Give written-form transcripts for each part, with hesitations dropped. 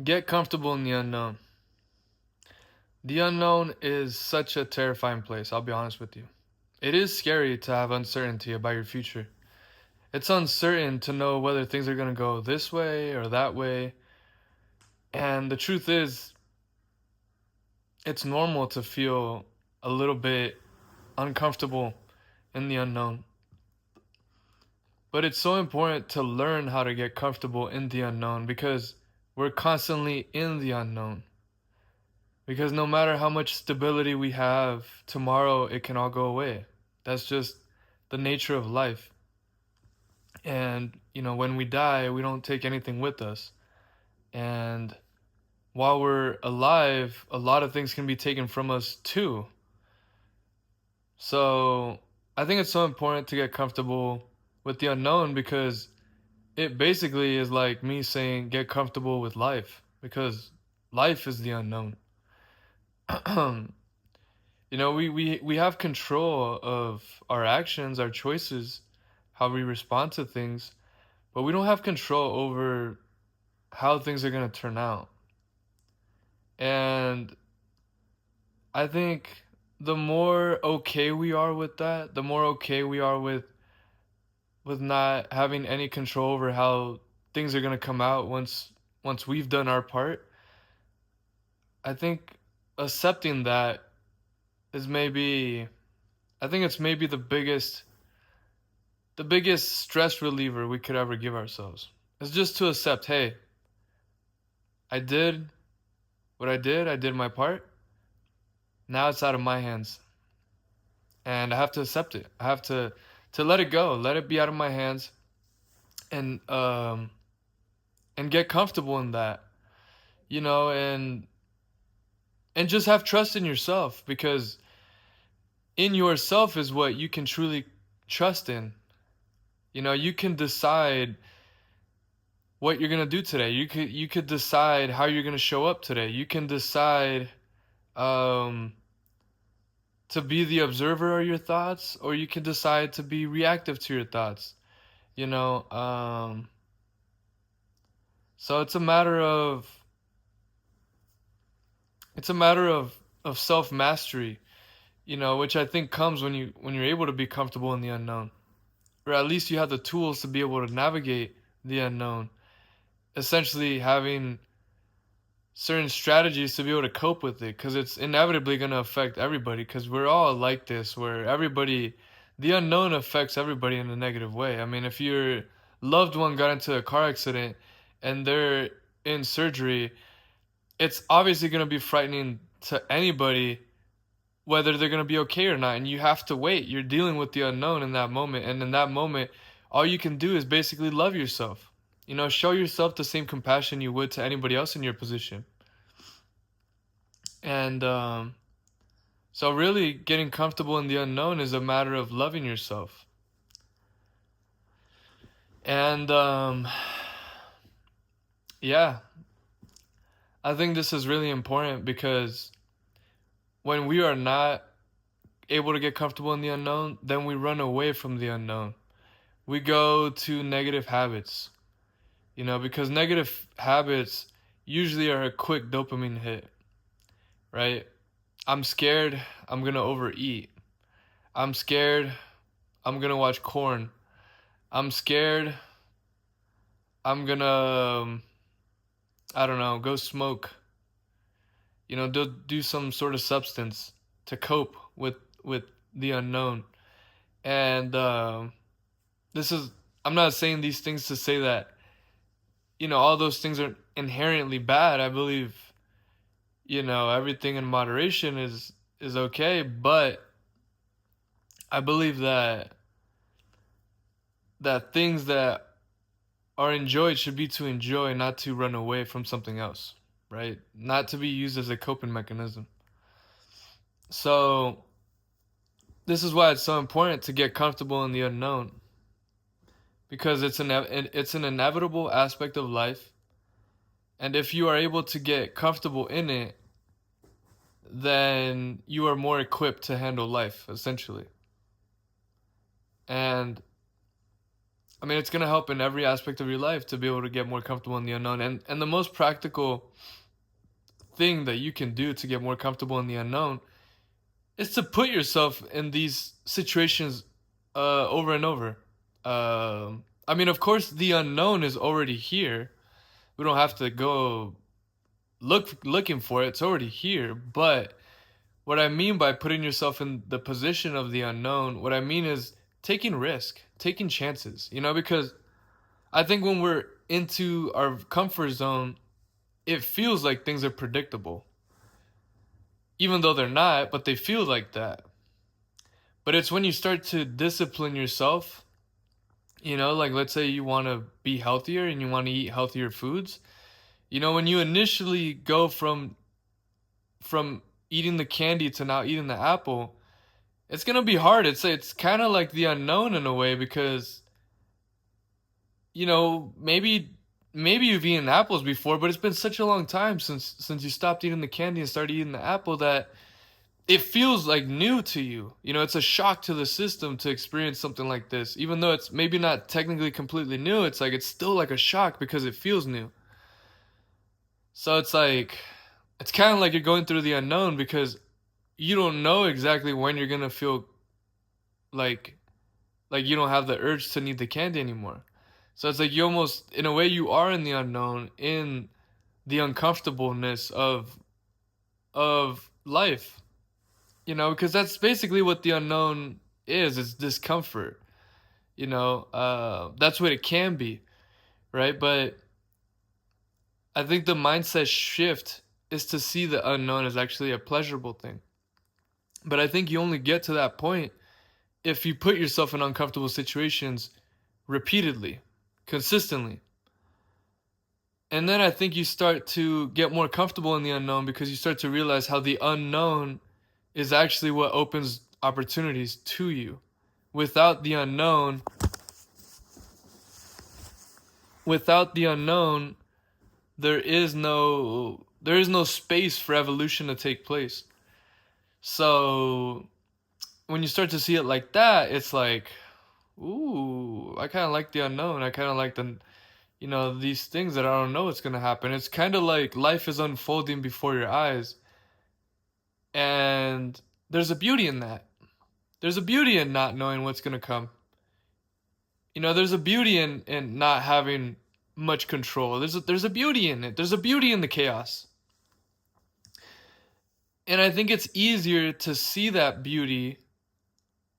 Get comfortable in the unknown. The unknown is such a terrifying place, I'll be honest with you. It is scary to have uncertainty about your future. It's uncertain to know whether things are going to go this way or that way. And the truth is, it's normal to feel a little bit uncomfortable in the unknown. But it's so important to learn how to get comfortable in the unknown because we're constantly in the unknown. Because no matter how much stability we have, tomorrow it can all go away. That's just the nature of life. And, when we die, we don't take anything with us. And while we're alive, a lot of things can be taken from us too. So I think it's so important to get comfortable with the unknown because it basically is like me saying get comfortable with life because life is the unknown. We have control of our actions, our choices, how we respond to things, but we don't have control over how things are going to turn out. And I think the more okay we are with that, the more okay we are with not having any control over how things are going to come out once we've done our part. I think accepting that is maybe I think it's maybe the biggest stress reliever we could ever give ourselves. It's just to accept, hey, I did what I did my part. Now it's out of my hands. And I have to accept it. I have to let it go, let it be out of my hands and and get comfortable in that. And just have trust in yourself because in yourself is what you can truly trust in. You can decide what you're going to do today. You could decide how you're going to show up today. You can decide um to be the observer of your thoughts or you can decide to be reactive to your thoughts. You know, so it's a matter of self-mastery, which I think comes when you're able to be comfortable in the unknown. Or at least you have the tools to be able to navigate the unknown. Essentially having certain strategies to be able to cope with it because it's inevitably going to affect everybody because we're all like this where the unknown affects everybody in a negative way. I mean, if your loved one got into a car accident and they're in surgery, it's obviously going to be frightening to anybody whether they're going to be okay or not, and you have to wait. You're dealing with the unknown in that moment, and in that moment all you can do is basically love yourself. Show yourself the same compassion you would to anybody else in your position. And so really getting comfortable in the unknown is a matter of loving yourself. And yeah, I think this is really important because when we are not able to get comfortable in the unknown, then we run away from the unknown. We go to negative habits, because negative habits usually are a quick dopamine hit, right? I'm scared, I'm gonna overeat. I'm scared, I'm gonna watch corn. I'm scared, I'm gonna, I don't know, go smoke. Do some sort of substance to cope with the unknown. And this is, I'm not saying these things to say that all those things are inherently bad. I believe everything in moderation is okay, but I believe that things that are enjoyed should be to enjoy, not to run away from something else, right? Not to be used as a coping mechanism. So this is why it's so important to get comfortable in the unknown because it's an inevitable aspect of life, and if you are able to get comfortable in it, then you are more equipped to handle life essentially. And I mean, it's gonna help in every aspect of your life to be able to get more comfortable in the unknown. And the most practical thing that you can do to get more comfortable in the unknown is to put yourself in these situations over and over. I mean, of course, the unknown is already here. We don't have to go looking for it. It's already here. But what I mean by putting yourself in the position of the unknown, what I mean is taking risk, taking chances. You know, because I think when we're into our comfort zone, it feels like things are predictable, even though they're not, but they feel like that. But it's when you start to discipline yourself, you know, like let's say you want to be healthier and you want to eat healthier foods. You know, when you initially go from eating the candy to now eating the apple, it's going to be hard. It's kind of like the unknown in a way because you know, maybe you've eaten apples before, but it's been such a long time since you stopped eating the candy and started eating the apple that it feels like new to you. You know, it's a shock to the system to experience something like this. Even though it's maybe not technically completely new, it's like it's still like a shock because it feels new. So it's like it's kind of like you're going through the unknown because you don't know exactly when you're going to feel like you don't have the urge to need the candy anymore. So it's like you almost in a way you are in the unknown, in the uncomfortableness of life. You know, because that's basically what the unknown is. It's discomfort. You know, that's what it can be, right? But I think the mindset shift is to see the unknown as actually a pleasurable thing. But I think you only get to that point if you put yourself in uncomfortable situations repeatedly, consistently. And then I think you start to get more comfortable in the unknown because you start to realize how the unknown is actually what opens opportunities to you. Without the unknown, without the unknown, there is no space for evolution to take place. So when you start to see it like that, it's like, ooh, I kind of like the unknown. I kind of like these things that I don't know what's gonna happen. It's kind of like life is unfolding before your eyes, and there's a beauty in that. There's a beauty in not knowing what's gonna come. You know, there's a beauty in not having much control. There's a beauty in it. There's a beauty in the chaos. And I think it's easier to see that beauty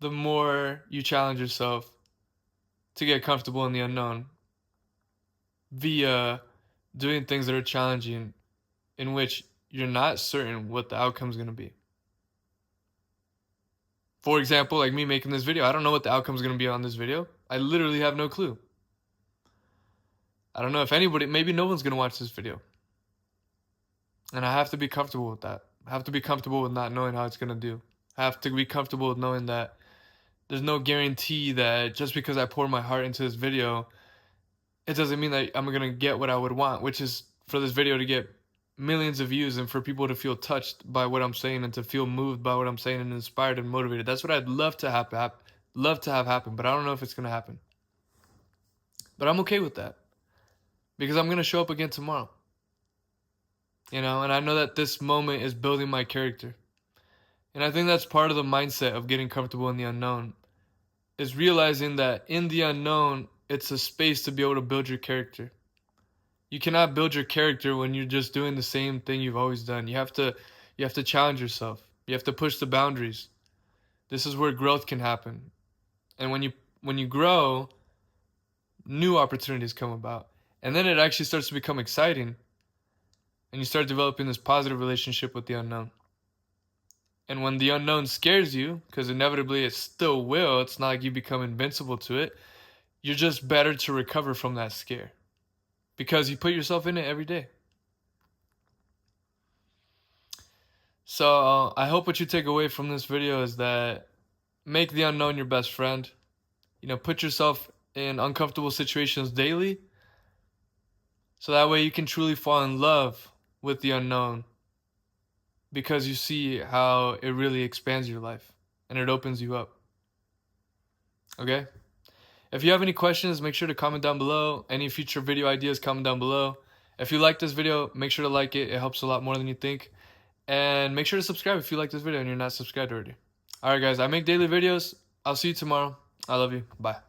the more you challenge yourself to get comfortable in the unknown via doing things that are challenging in which you're not certain what the outcome is going to be. For example, like me making this video, I don't know what the outcome is going to be on this video. I literally have no clue. I don't know if anybody, maybe no one's going to watch this video. And I have to be comfortable with that. I have to be comfortable with not knowing how it's going to do. I have to be comfortable with knowing that there's no guarantee that just because I pour my heart into this video, it doesn't mean that I'm going to get what I would want, which is for this video to get millions of views and for people to feel touched by what I'm saying and to feel moved by what I'm saying and inspired and motivated. That's what I'd love to have happen, but I don't know if it's going to happen. But I'm okay with that because I'm going to show up again tomorrow. You know, and I know that this moment is building my character. And I think that's part of the mindset of getting comfortable in the unknown, is realizing that in the unknown, it's a space to be able to build your character. You cannot build your character when you're just doing the same thing you've always done. You have to challenge yourself. You have to push the boundaries. This is where growth can happen. And when you grow, new opportunities come about. And then it actually starts to become exciting. And you start developing this positive relationship with the unknown. And when the unknown scares you, because inevitably it still will, it's not like you become invincible to it, you're just better to recover from that scare. Because you put yourself in it every day. So I hope what you take away from this video is that make the unknown your best friend. You know, put yourself in uncomfortable situations daily. So that way you can truly fall in love with the unknown. Because you see how it really expands your life. And it opens you up. Okay? If you have any questions, make sure to comment down below. Any future video ideas, comment down below. If you like this video, make sure to like it. It helps a lot more than you think. And make sure to subscribe if you like this video and you're not subscribed already. Alright guys, I make daily videos. I'll see you tomorrow. I love you. Bye.